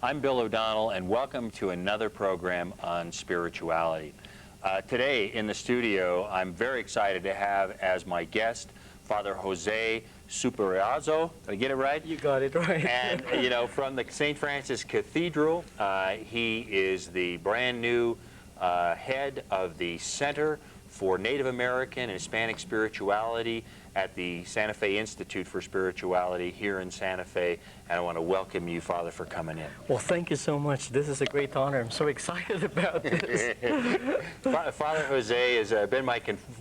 I'm Bill O'Donnell, and welcome to another program on spirituality. Today in the studio, I'm very excited to have as my guest Father Jose Superiaso. Did I get it right? You got it right. And, you know, from the St. Francis Cathedral, he is the brand new head of the Center for Native American and Hispanic Spirituality at the Santa Fe Institute for Spirituality here in Santa Fe. And I want to welcome you, Father, for coming in. Well, thank you so much. This is a great honor. I'm so excited about this. Father Jose has been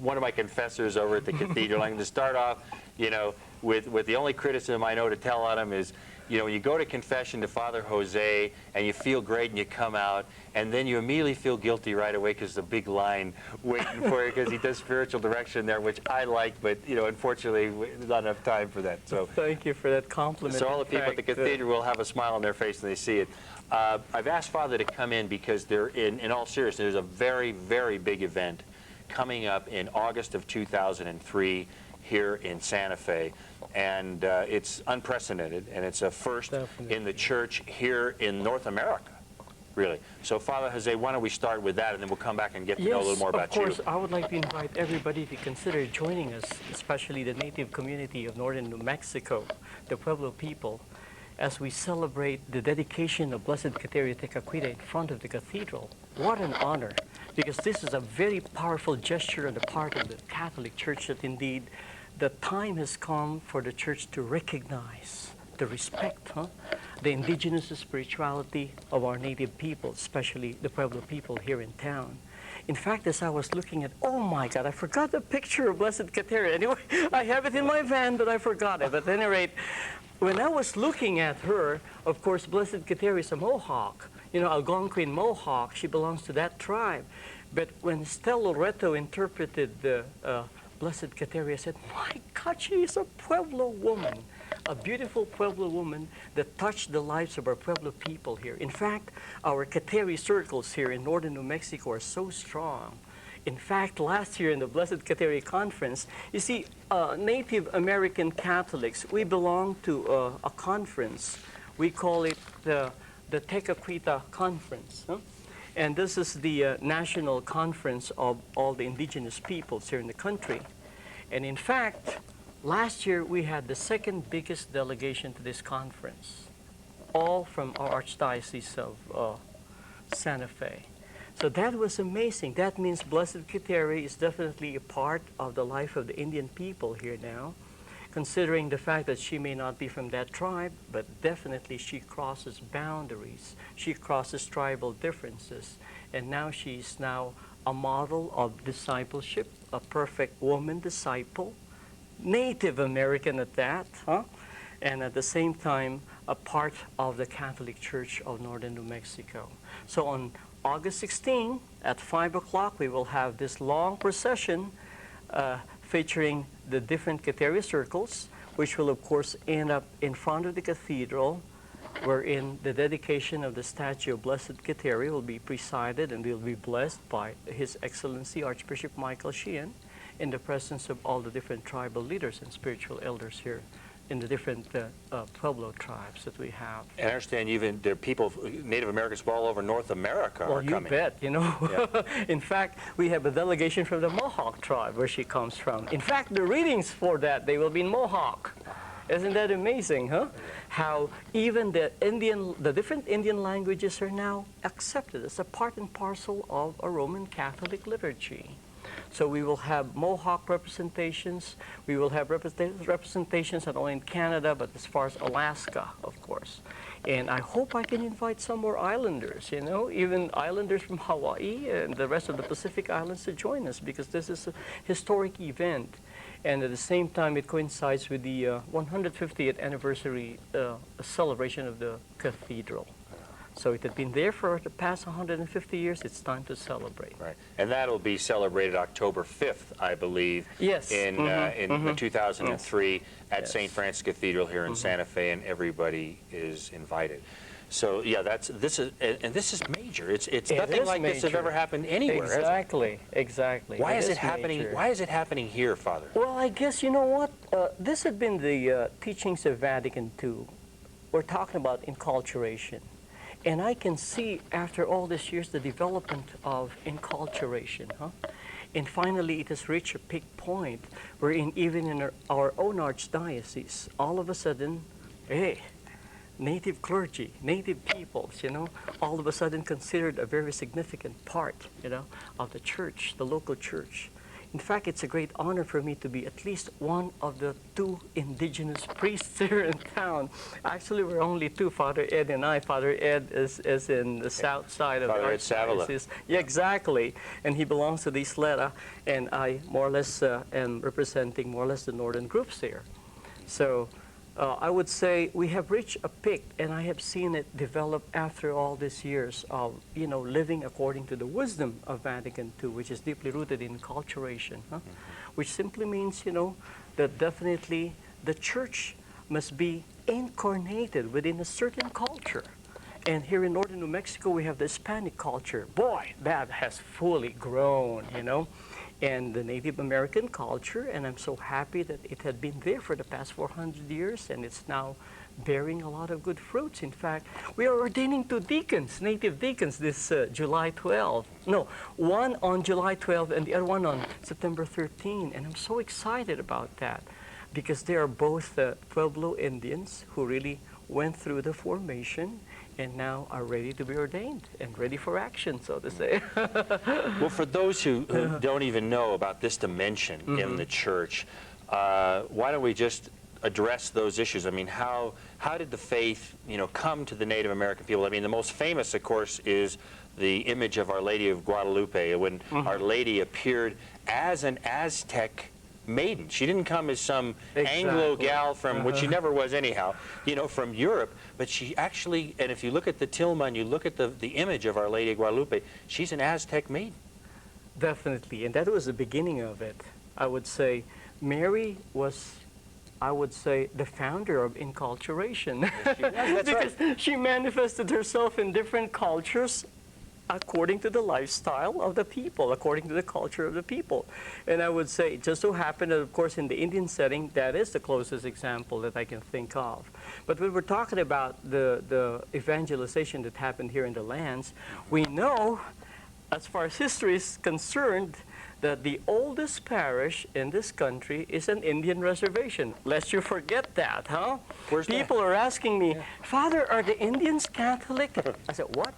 one of my confessors over at the Cathedral. I'm going to start off, you know, with the only criticism I know to tell on him is, you know, when you go to confession to Father Jose and you feel great and you come out, and then you immediately feel guilty right away because there's a big line waiting for you because he does spiritual direction there, which I like, but, you know, unfortunately, there's not enough time for that. So thank you for that compliment. So all the people at the Cathedral will have a smile on their face when they see it. I've asked Father to come in because in all seriousness, there's a very, very big event coming up in August of 2003 here in Santa Fe. And it's unprecedented, and it's a first in the church here in North America, really. So, Father Jose, why don't we start with that, and then we'll come back and get to know a little more about you. Of course, I would like to invite everybody to consider joining us, especially the native community of northern New Mexico, the Pueblo people, as we celebrate the dedication of Blessed Kateri in front of the cathedral. What an honor, because this is a very powerful gesture on the part of the Catholic Church that indeed the time has come for the church to recognize, to respect the indigenous spirituality of our native people, especially the Pueblo people here in town. In fact, as I was looking at, oh my God, I forgot the picture of Blessed Kateri. Anyway, I have it in my van, but I forgot it. But at any rate, when I was looking at her, of course, Blessed Kateri is a Mohawk, you know, Algonquin Mohawk. She belongs to that tribe. But when Stella Loreto interpreted the Blessed Kateri said, my God, she is a Pueblo woman, a beautiful Pueblo woman that touched the lives of our Pueblo people here. In fact, our Kateri circles here in northern New Mexico are so strong. In fact, last year in the Blessed Kateri Conference, you see, Native American Catholics, we belong to a conference. We call it the Tekakwitha Conference. And this is the national conference of all the indigenous peoples here in the country. And in fact, last year we had the second biggest delegation to this conference, all from our Archdiocese of Santa Fe. So that was amazing. That means Blessed Kateri is definitely a part of the life of the Indian people here now, considering the fact that she may not be from that tribe, but definitely she crosses boundaries. She crosses tribal differences. And now she's now a model of discipleship, a perfect woman disciple, Native American at that, and at the same time, a part of the Catholic Church of northern New Mexico. So on August 16, at 5 o'clock, we will have this long procession featuring the different Kateri circles, which will of course end up in front of the cathedral, wherein the dedication of the statue of Blessed Kateri will be presided and will be blessed by His Excellency Archbishop Michael Sheehan in the presence of all the different tribal leaders and spiritual elders here in the different Pueblo tribes that we have. And I understand even there are people, Native Americans from all over North America are coming. Well, you bet, you know. Yeah. In fact, we have a delegation from the Mohawk tribe where she comes from. In fact, the readings for that, they will be in Mohawk. Isn't that amazing, huh? How even the different Indian languages are now accepted as a part and parcel of a Roman Catholic liturgy. So we will have Mohawk representations. We will have representations not only in Canada, but as far as Alaska, of course. And I hope I can invite some more islanders, you know, even islanders from Hawaii and the rest of the Pacific Islands to join us, because this is a historic event. And at the same time, it coincides with the 150th anniversary celebration of the cathedral. So it had been there for the past 150 years. It's time to celebrate. Right, and that'll be celebrated October 5th, I believe. Yes. In 2003 at St. Francis Cathedral here in Santa Fe, and everybody is invited. So yeah, this is major. It's nothing like this has ever happened anywhere. Exactly, exactly. Why is it happening? Major. Why is it happening here, Father? Well, I guess you know what. This had been the teachings of Vatican II. We're talking about inculturation. And I can see after all these years the development of inculturation, huh? And finally it has reached a peak point wherein even in our own archdiocese, all of a sudden, hey, native clergy, native peoples, all of a sudden considered a very significant part, of the church, the local church. In fact, it's a great honor for me to be at least one of the 2 indigenous priests here in town. Actually, we're only 2, Father Ed and I. Father Ed is in the south side of Father the Ed Savila. archdiocese. Yeah, exactly. And he belongs to the Isleta, and I more or less am representing more or less the northern groups there. So I would say we have reached a peak, and I have seen it develop after all these years of, living according to the wisdom of Vatican II, which is deeply rooted in enculturation, huh? Which simply means, that definitely the church must be incarnated within a certain culture. And here in northern New Mexico, we have the Hispanic culture. Boy, that has fully grown, and the Native American culture, and I'm so happy that it had been there for the past 400 years, and it's now bearing a lot of good fruits. In fact, we are ordaining 2 deacons, native deacons, this July 12. No, one on July 12 and the other one on September 13, and I'm so excited about that because they are both Pueblo Indians who really went through the formation and now are ready to be ordained and ready for action, so to say. Well, for those who don't even know about this dimension in the church, why don't we just address those issues? I mean, how did the faith, come to the Native American people? I mean, the most famous, of course, is the image of Our Lady of Guadalupe, when Our Lady appeared as an Aztec maiden. She didn't come as some Anglo gal from, which she never was anyhow, from Europe, but she actually, and if you look at the tilma and you look at the image of Our Lady of Guadalupe, she's an Aztec maiden. Definitely, and that was the beginning of it. I would say Mary was, the founder of inculturation. That's because right. she manifested herself in different cultures according to the lifestyle of the people, according to the culture of the people. And I would say it just so happened that, of course, in the Indian setting, that is the closest example that I can think of. But when we're talking about the evangelization that happened here in the lands, we know, as far as history is concerned, that the oldest parish in this country is an Indian reservation. Lest you forget that, huh? Where's that? People are asking me, Father, are the Indians Catholic? I said, what?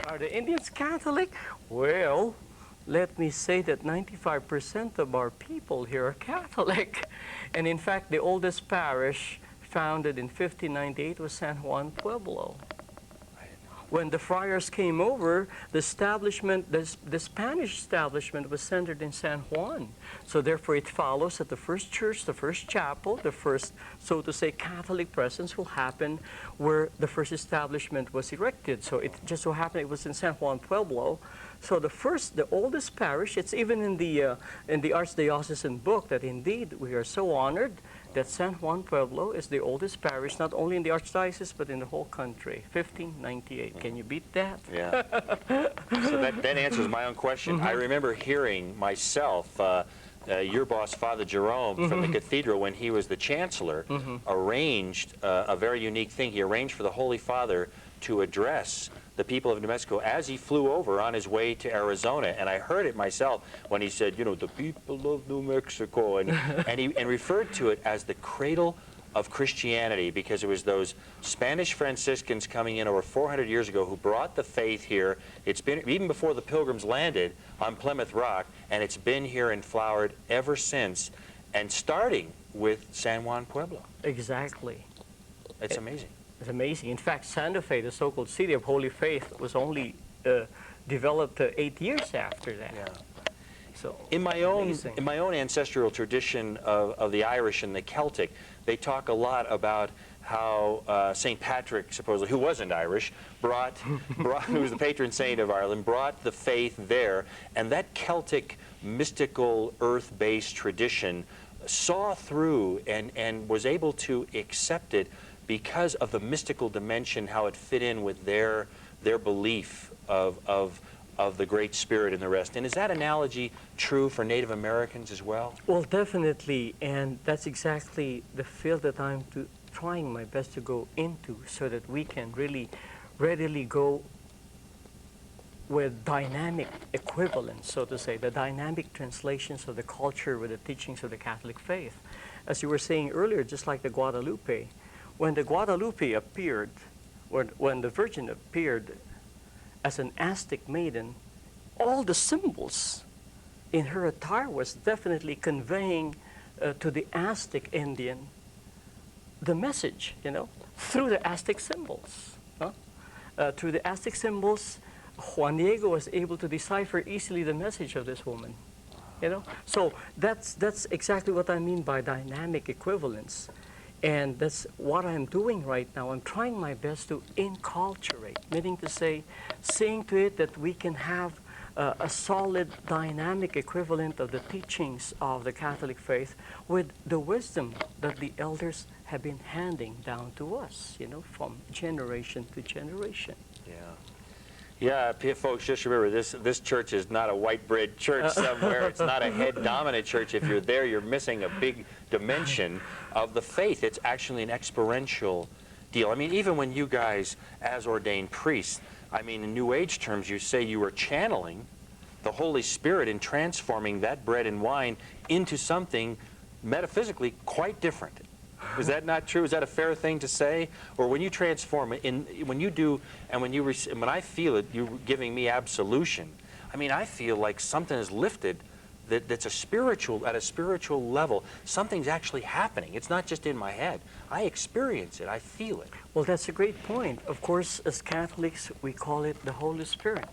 Are the Indians Catholic? Well, let me say that 95% of our people here are Catholic. And in fact, the oldest parish founded in 1598 was San Juan Pueblo. When the friars came over, the establishment, the Spanish establishment was centered in San Juan. So therefore it follows that the first church, the first chapel, the first, so to say, Catholic presence will happen where the first establishment was erected. So it just so happened it was in San Juan Pueblo. So the oldest parish, it's even in the Archdiocesan book that indeed we are so honored that San Juan Pueblo is the oldest parish, not only in the Archdiocese, but in the whole country, 1598. Can you beat that? Yeah. So that answers my own question. I remember hearing myself, your boss, Father Jerome, from the cathedral, when he was the chancellor, arranged a very unique thing. He arranged for the Holy Father to address the people of New Mexico as he flew over on his way to Arizona. And I heard it myself when he said, the people of New Mexico, and he referred to it as the cradle of Christianity, because it was those Spanish Franciscans coming in over 400 years ago who brought the faith here. It's been even before the Pilgrims landed on Plymouth Rock, and it's been here and flowered ever since, and starting with San Juan Pueblo. Exactly. It's amazing. It's amazing. In fact, Santa Fe, the so-called city of Holy Faith, was only developed 8 years after that. Yeah. So in my own ancestral tradition of the Irish and the Celtic, they talk a lot about how St. Patrick, supposedly, who wasn't Irish, who was the patron saint of Ireland, brought the faith there, and that Celtic mystical earth-based tradition saw through and was able to accept it because of the mystical dimension, how it fit in with their belief of the Great Spirit and the rest. And is that analogy true for Native Americans as well? Well, definitely, and that's exactly the field that I'm trying my best to go into, so that we can really readily go with dynamic equivalence, so to say, the dynamic translations of the culture with the teachings of the Catholic faith. As you were saying earlier, just like the Guadalupe, when the Guadalupe appeared, when the Virgin appeared as an Aztec maiden, all the symbols in her attire was definitely conveying to the Aztec Indian the message, through the Aztec symbols. Through the Aztec symbols, Juan Diego was able to decipher easily the message of this woman. So that's exactly what I mean by dynamic equivalence. And that's what I'm doing right now. I'm trying my best to inculturate, meaning to say, seeing to it that we can have a solid dynamic equivalent of the teachings of the Catholic faith with the wisdom that the elders have been handing down to us, from generation to generation. Yeah. Yeah, folks, just remember, this church is not a white bread church somewhere. It's not a head-dominant church. If you're there, you're missing a big dimension of the faith. It's actually an experiential deal. I mean, even when you guys, as ordained priests, I mean, in New Age terms, you say you were channeling the Holy Spirit and transforming that bread and wine into something metaphysically quite different. Is that not true? Is that a fair thing to say? Or when you transform it, when you do, and when I feel it, you're giving me absolution. I mean, I feel like something is lifted that's at a spiritual level. Something's actually happening. It's not just in my head. I experience it. I feel it. Well, that's a great point. Of course, as Catholics, we call it the Holy Spirit.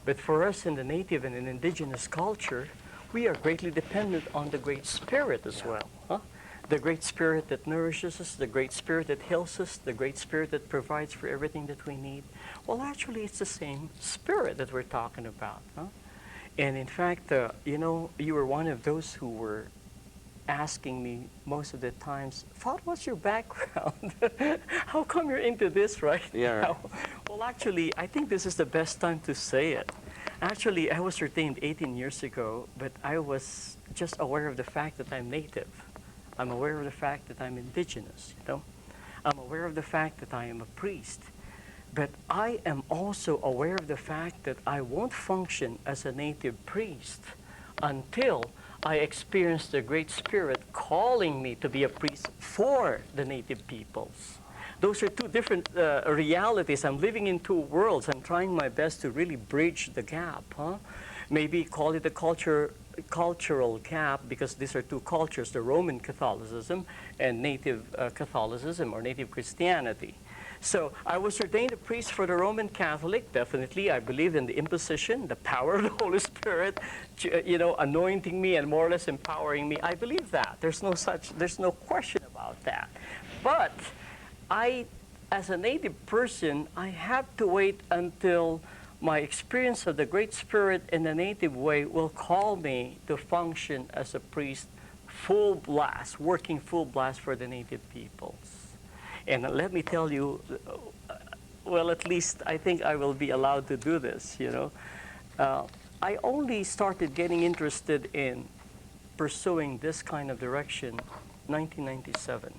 But for us in the native and in indigenous culture, we are greatly dependent on the Great Spirit as well. The Great Spirit that nourishes us, the Great Spirit that heals us, the Great Spirit that provides for everything that we need. Well, actually, it's the same Spirit that we're talking about. And in fact, you were one of those who were asking me most of the times, "Father, what's your background? How come you're into this right now?" Well, actually, I think this is the best time to say it. Actually, I was ordained 18 years ago, but I was just aware of the fact that I'm native. I'm aware of the fact that I'm indigenous, I'm aware of the fact that I am a priest. But I am also aware of the fact that I won't function as a native priest until I experience the Great Spirit calling me to be a priest for the native peoples. Those are two different realities. I'm living in two worlds. I'm trying my best to really bridge the gap. Maybe call it a cultural gap, because these are two cultures, the Roman Catholicism and native Catholicism or native Christianity. So I was ordained a priest for the Roman Catholic. Definitely, I believe in the imposition, the power of the Holy Spirit, anointing me and more or less empowering me. I believe that. There's no question about that. But as a native person, I have to wait until my experience of the Great Spirit in the native way will call me to function as a priest full blast, working full blast for the native peoples. And let me tell you, well, at least I think I will be allowed to do this, I only started getting interested in pursuing this kind of direction 1997.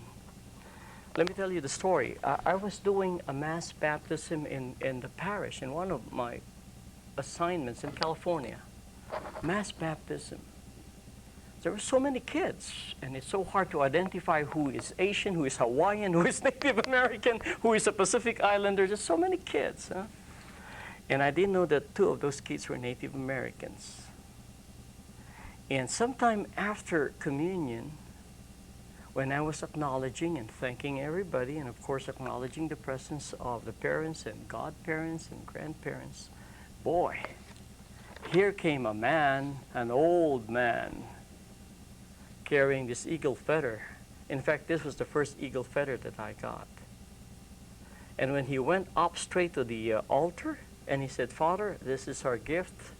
Let me tell you the story. I was doing a mass baptism in the parish, in one of my assignments in California. Mass baptism. There were so many kids, and it's so hard to identify who is Asian, who is Hawaiian, who is Native American, who is a Pacific Islander. There's so many kids. And I didn't know that 2 of those kids were Native Americans. And sometime after communion, when I was acknowledging and thanking everybody, and of course acknowledging the presence of the parents and godparents and grandparents, boy, here came a man, an old man, carrying this eagle feather. In fact, this was the first eagle feather that I got. And when he went up straight to the altar, and he said, "Father, this is our gift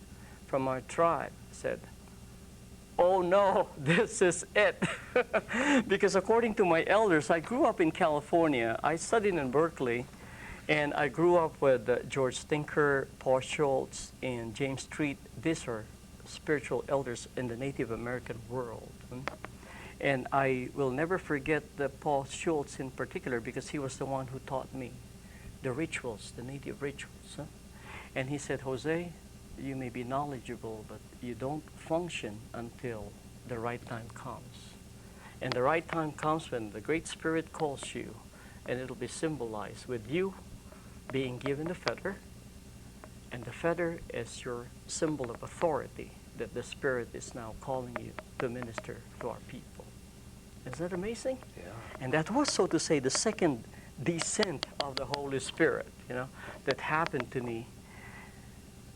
from our tribe," I said, "Oh no, this is it." Because according to my elders, I grew up in California. I studied in Berkeley, and I grew up with George Stinker, Paul Schultz, and James Street. These are spiritual elders in the Native American world. And I will never forget Paul Schultz in particular, because he was the one who taught me the rituals, the native rituals. Huh? And he said, Jose, you may be knowledgeable, but you don't function until the right time comes. And the right time comes when the Great Spirit calls you, and it'll be symbolized with you being given the feather, and the feather is your symbol of authority that the Spirit is now calling you to minister to our people. Isn't that amazing? Yeah. And that was, so to say, the second descent of the Holy Spirit, that happened to me.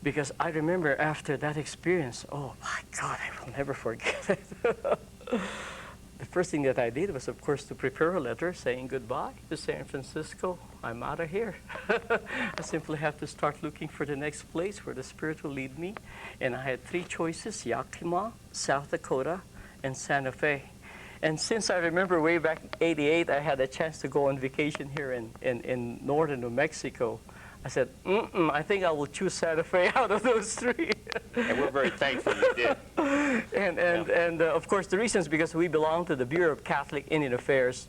Because I remember after that experience, oh my God, I will never forget it. The first thing that I did was, of course, to prepare a letter saying goodbye to San Francisco. I'm out of here. I simply have to start looking for the next place where the Spirit will lead me. And I had 3 choices: Yakima, South Dakota, and Santa Fe. And since I remember way back in '88, I had a chance to go on vacation here in northern New Mexico. I said, I think I will choose Santa Fe out of those 3. And we're very thankful you did. And of course, the reason is because we belong to the Bureau of Catholic Indian Affairs.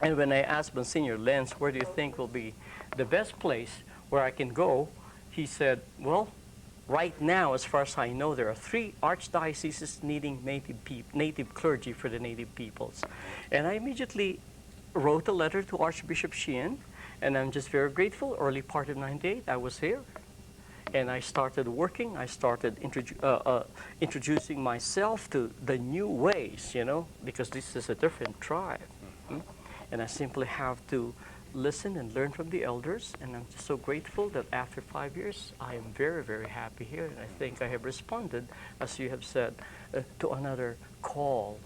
And when I asked Monsignor Lenz, where do you think will be the best place where I can go, he said, well, right now, as far as I know, there are 3 archdioceses needing native clergy for the native peoples. And I immediately wrote a letter to Archbishop Sheehan, and I'm just very grateful. Early part of '98, I was here. And I started working. I started introducing myself to the new ways, because this is a different tribe. And I simply have to listen and learn from the elders. And I'm just so grateful that after 5 years, I am very, very happy here. And I think I have responded, as you have said, to another call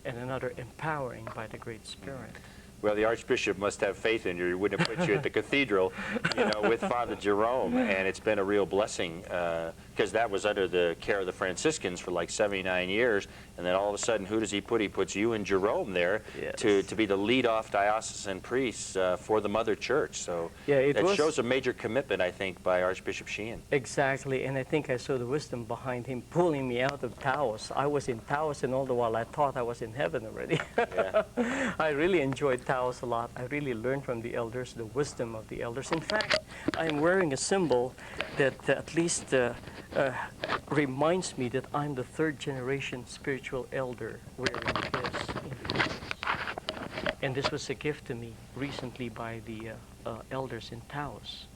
and another empowering by the Great Spirit. Well, the Archbishop must have faith in you. He wouldn't have put you at the cathedral, with Father Jerome. And it's been a real blessing because that was under the care of the Franciscans for like 79 years. And then all of a sudden, who does he put? He puts you and Jerome there to be the lead-off diocesan priests for the Mother Church. So it shows a major commitment, I think, by Archbishop Sheehan. Exactly. And I think I saw the wisdom behind him pulling me out of Taos. I was in Taos, and all the while I thought I was in heaven already. Yeah. I really enjoyed Taos a lot. I really learned from the elders, the wisdom of the elders. In fact, I'm wearing a symbol that at least reminds me that I'm the 3rd generation spiritual elder wearing this. And this was a gift to me recently by the elders in Taos.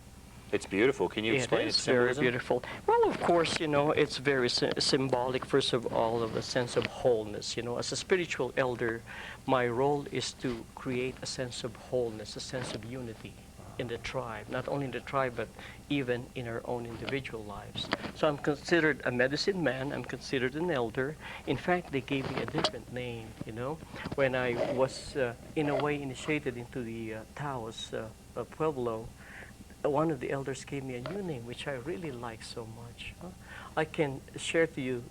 It's beautiful. Can you explain its symbolism? It's very beautiful. Well, of course, it's very symbolic, first of all, of a sense of wholeness. As a spiritual elder, my role is to create a sense of wholeness, a sense of unity in the tribe, not only in the tribe, but even in our own individual lives. So I'm considered a medicine man, I'm considered an elder. In fact, they gave me a different name, When I was, in a way, initiated into the Taos Pueblo, one of the elders gave me a new name, which I really like so much. I can share to you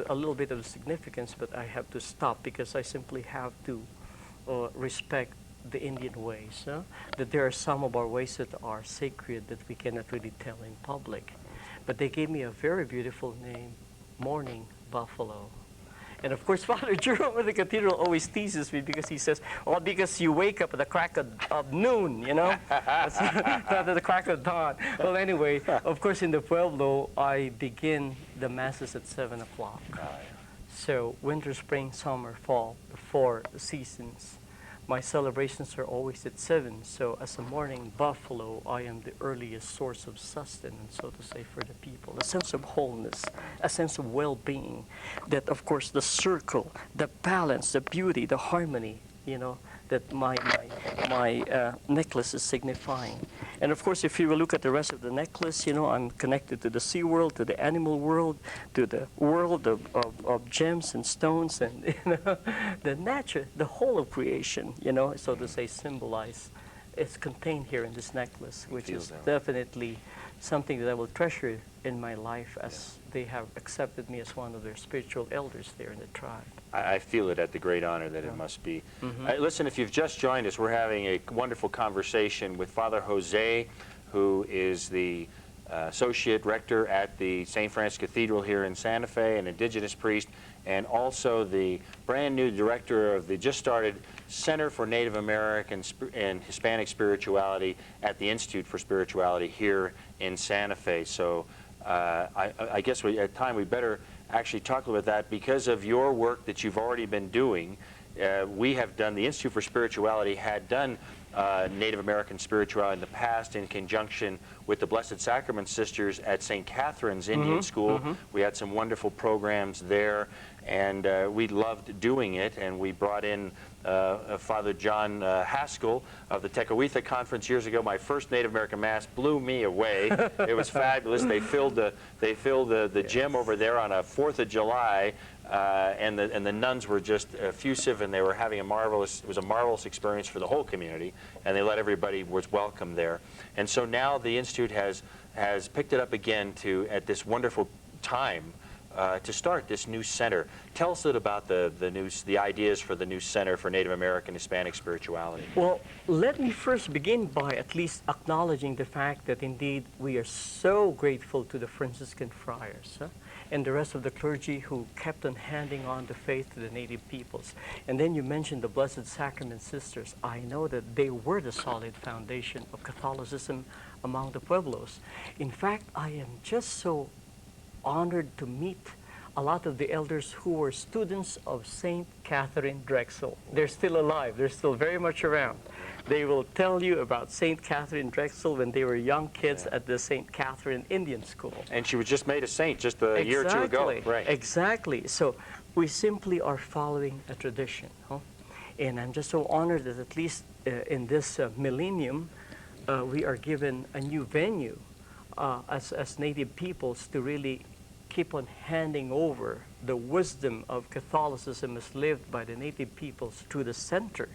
a little bit of the significance, but I have to stop because I simply have to respect the Indian ways. That there are some of our ways that are sacred that we cannot really tell in public. But they gave me a very beautiful name, Morning Buffalo. And of course, Father Jerome of the cathedral always teases me because he says, because you wake up at the crack of noon, not at the crack of dawn. Well, anyway, of course, in the Pueblo, I begin the Masses at 7 o'clock. So winter, spring, summer, fall, the 4 seasons. My celebrations are always at 7. So as a morning buffalo, I am the earliest source of sustenance, so to say, for the people. A sense of wholeness, a sense of well-being. That, of course, the circle, the balance, the beauty, the harmony, that my necklace is signifying. And of course, if you will look at the rest of the necklace, I'm connected to the sea world, to the animal world, to the world of gems and stones, and the nature, the whole of creation, so to say, symbolize. It's contained here in this necklace, which is definitely something that I will treasure in my life as they have accepted me as one of their spiritual elders there in the tribe. I feel it at the great honor that it must be. Listen, if you've just joined us, we're having a wonderful conversation with Father Jose, who is the associate rector at the St. Francis Cathedral here in Santa Fe, an indigenous priest, and also the brand new director of the just started Center for Native American and Hispanic Spirituality at the Institute for Spirituality here in Santa Fe. So I guess at time we better actually talk about that because of your work that you've already been doing. We have done, the Institute for Spirituality had done Native American spirituality in the past in conjunction with the Blessed Sacrament Sisters at St. Catherine's Indian School. We had some wonderful programs there, and we loved doing it, and we brought in Father John Haskell of the Tekakwitha Conference years ago. My first Native American Mass blew me away. It was fabulous. They filled the gym over there on a 4th of July, and the nuns were just effusive, and they were having it was a marvelous experience for the whole community, and they let everybody was welcome there. And so now the Institute has picked it up again at this wonderful time to start this new center. Tell us a little about the ideas for the new Center for Native American Hispanic Spirituality. Well, let me first begin by at least acknowledging the fact that indeed we are so grateful to the Franciscan friars and the rest of the clergy who kept on handing on the faith to the native peoples. And then you mentioned the Blessed Sacrament Sisters. I know that they were the solid foundation of Catholicism among the Pueblos. In fact, I am just so honored to meet a lot of the elders who were students of St. Catherine Drexel. They're still alive. They're still very much around. They will tell you about St. Catherine Drexel when they were young kids at the St. Catherine Indian School. And she was just made a saint just a year or two ago. Right. Exactly. So we simply are following a tradition. And I'm just so honored that at least in this millennium, we are given a new venue as native peoples to really keep on handing over the wisdom of Catholicism as lived by the native peoples to the center.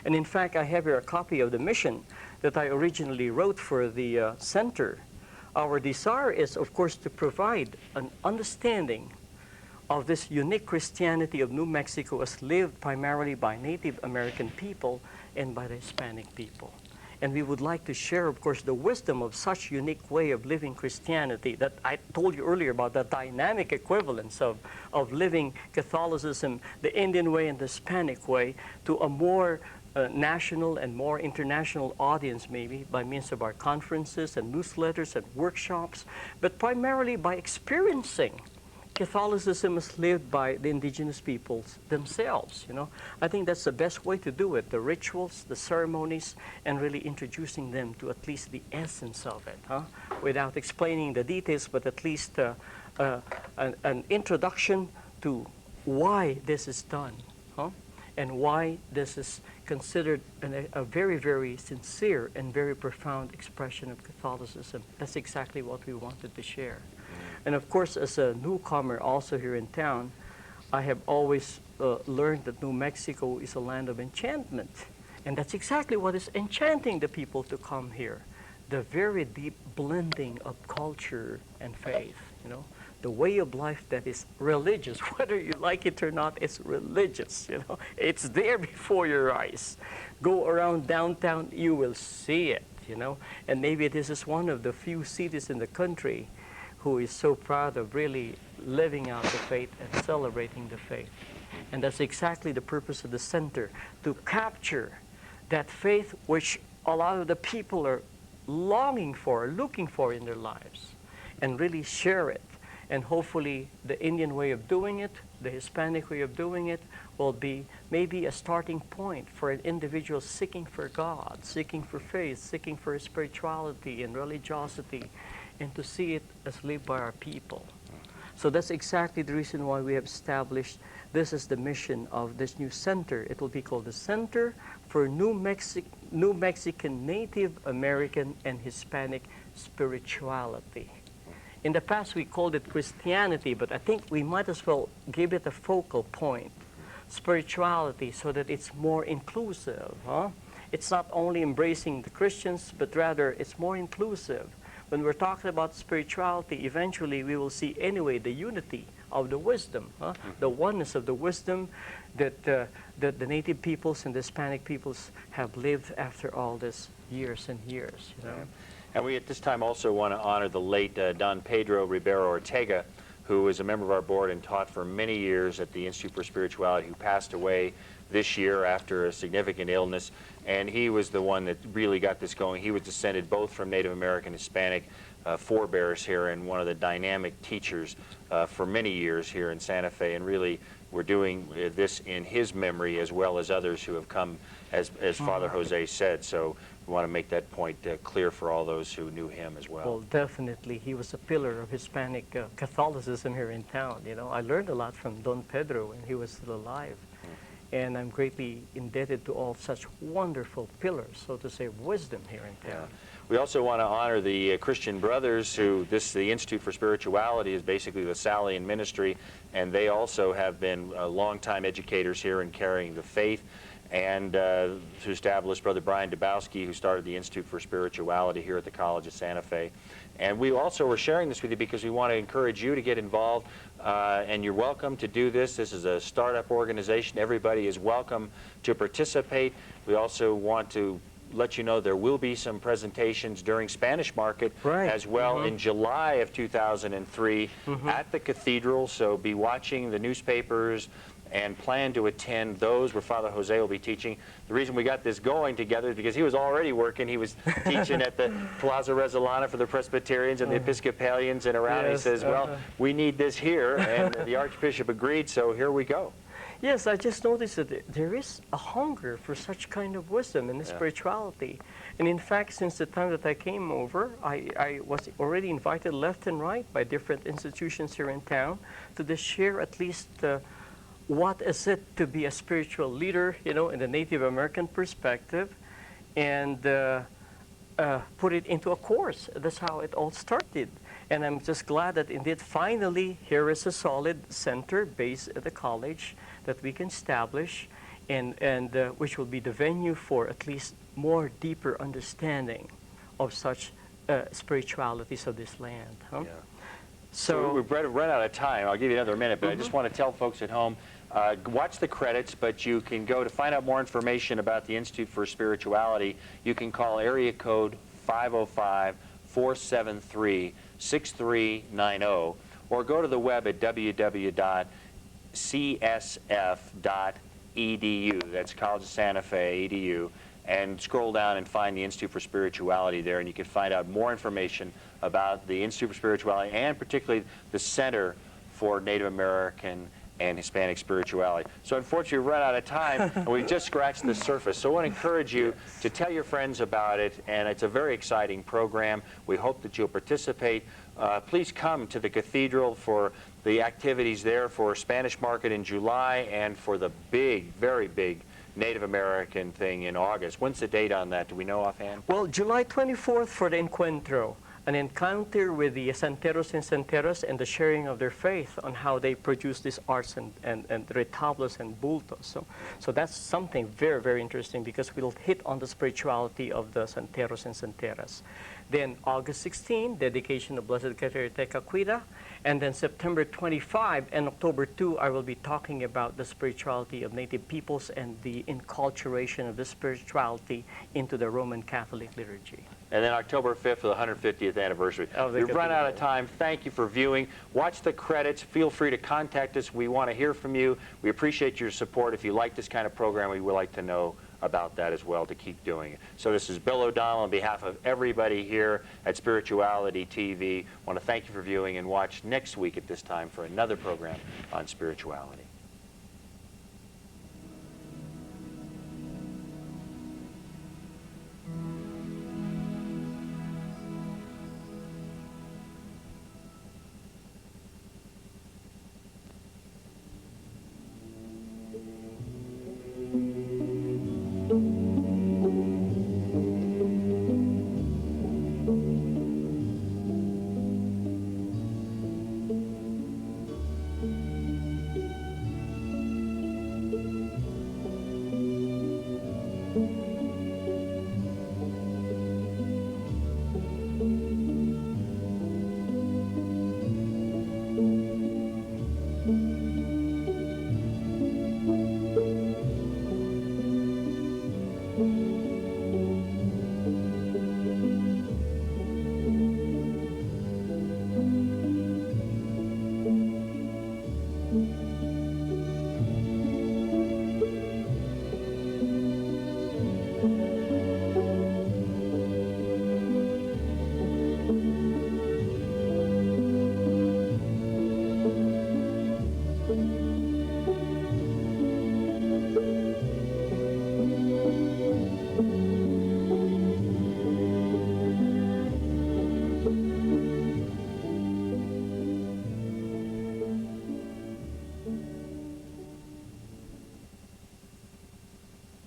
And in fact, I have here a copy of the mission that I originally wrote for the center. Our desire is, of course, to provide an understanding of this unique Christianity of New Mexico as lived primarily by Native American people and by the Hispanic people. And we would like to share, of course, the wisdom of such unique way of living Christianity that I told you earlier about the dynamic equivalence of living Catholicism, the Indian way and the Hispanic way, to a more national and more international audience, maybe by means of our conferences and newsletters and workshops, but primarily by experiencing Catholicism is lived by the indigenous peoples themselves, I think that's the best way to do it, the rituals, the ceremonies, and really introducing them to at least the essence of it, without explaining the details, but at least an introduction to why this is done, and why this is considered a very, very sincere and very profound expression of Catholicism. That's exactly what we wanted to share. And of course, as a newcomer also here in town, I have always learned that New Mexico is a land of enchantment. And that's exactly what is enchanting the people to come here. The very deep blending of culture and faith, the way of life that is religious, whether you like it or not, it's religious, It's there before your eyes. Go around downtown, you will see it, And maybe this is one of the few cities in the country who is so proud of really living out the faith and celebrating the faith. And that's exactly the purpose of the center, to capture that faith which a lot of the people are longing for, looking for in their lives, and really share it. And hopefully the Indian way of doing it, the Hispanic way of doing it, will be maybe a starting point for an individual seeking for God, seeking for faith, seeking for spirituality and religiosity, and to see it as lived by our people. So that's exactly the reason why we have established this is the mission of this new center. It will be called the Center for New Mexican Native American and Hispanic Spirituality. In the past, we called it Christianity, but I think we might as well give it a focal point, spirituality, so that it's more inclusive. It's not only embracing the Christians, but rather it's more inclusive. When we're talking about spirituality, eventually we will see anyway the unity of the wisdom, the oneness of the wisdom that the native peoples and the Hispanic peoples have lived after all these years and years. And we at this time also want to honor the late Don Pedro Ribero Ortega, who was a member of our board and taught for many years at the Institute for Spirituality, who passed away this year after a significant illness. And he was the one that really got this going. He was descended both from Native American, Hispanic forebears here, and one of the dynamic teachers for many years here in Santa Fe. And really, we're doing this in his memory as well as others who have come, as Father Jose said. So we want to make that point clear for all those who knew him as well. Well, definitely. He was a pillar of Hispanic Catholicism here in town. You know, I learned a lot from Don Pedro when he was still alive. And I'm greatly indebted to all such wonderful pillars, so to say, of wisdom here in town. Yeah. We also want to honor the Christian brothers who, the Institute for Spirituality is basically the Salian ministry, and they also have been longtime educators here in carrying the faith. And to establish Brother Brian Dabowski, who started the Institute for Spirituality here at the College of Santa Fe. And we also are sharing this with you because we want to encourage you to get involved, and you're welcome to do this. This is a startup organization. Everybody is welcome to participate. We also want to let you know there will be some presentations during Spanish Market as well in July of 2003 at the Cathedral, so be watching the newspapers and plan to attend those where Father Jose will be teaching. The reason we got this going together is because he was already working. He was teaching at the Plaza Resolana for the Presbyterians and the Episcopalians and around. He says, well, we need this here, and the Archbishop agreed, so here we go. Yes, I just noticed that there is a hunger for such kind of wisdom and spirituality. And in fact, since the time that I came over, I was already invited left and right by different institutions here in town to just share at least what is it to be a spiritual leader, you know, in the Native American perspective, and put it into a course. That's how it all started. And I'm just glad that indeed, finally, here is a solid center based at the college that we can establish, and which will be the venue for at least more deeper understanding of such spiritualities of this land. Huh? Yeah. So we've run out of time. I'll give you another minute, but I just want to tell folks at home, watch the credits, but you can go to find out more information about the Institute for Spirituality. You can call area code 505-473-6390, or go to the web at www.csf.edu. That's College of Santa Fe, edu. And scroll down and find the Institute for Spirituality there, and you can find out more information about the Institute for Spirituality and particularly the Center for Native American and Hispanic Spirituality. So unfortunately, we've run out of time, and we've just scratched the surface. So I want to encourage you to tell your friends about it, and it's a very exciting program. We hope that you'll participate. Please come to the Cathedral for the activities there for Spanish Market in July and for the big, very big Native American thing in August. When's the date on that? Do we know offhand? Well, July 24th for the Encuentro, an encounter with the Santeros and Santeras and the sharing of their faith on how they produce these arts and retablos and bultos. So that's something very, very interesting because we'll hit on the spirituality of the Santeros and Santeras. Then August 16, dedication of Blessed Kateri Tekakwitha. And then September 25 and October 2, I will be talking about the spirituality of native peoples and the inculturation of the spirituality into the Roman Catholic liturgy. And then October 5th for the 150th anniversary. We've run out of time. Thank you for viewing. Watch the credits. Feel free to contact us. We want to hear from you. We appreciate your support. If you like this kind of program, we would like to know about that as well to keep doing it. So this is Bill O'Donnell on behalf of everybody here at Spirituality TV. I want to thank you for viewing, and watch next week at this time for another program on spirituality.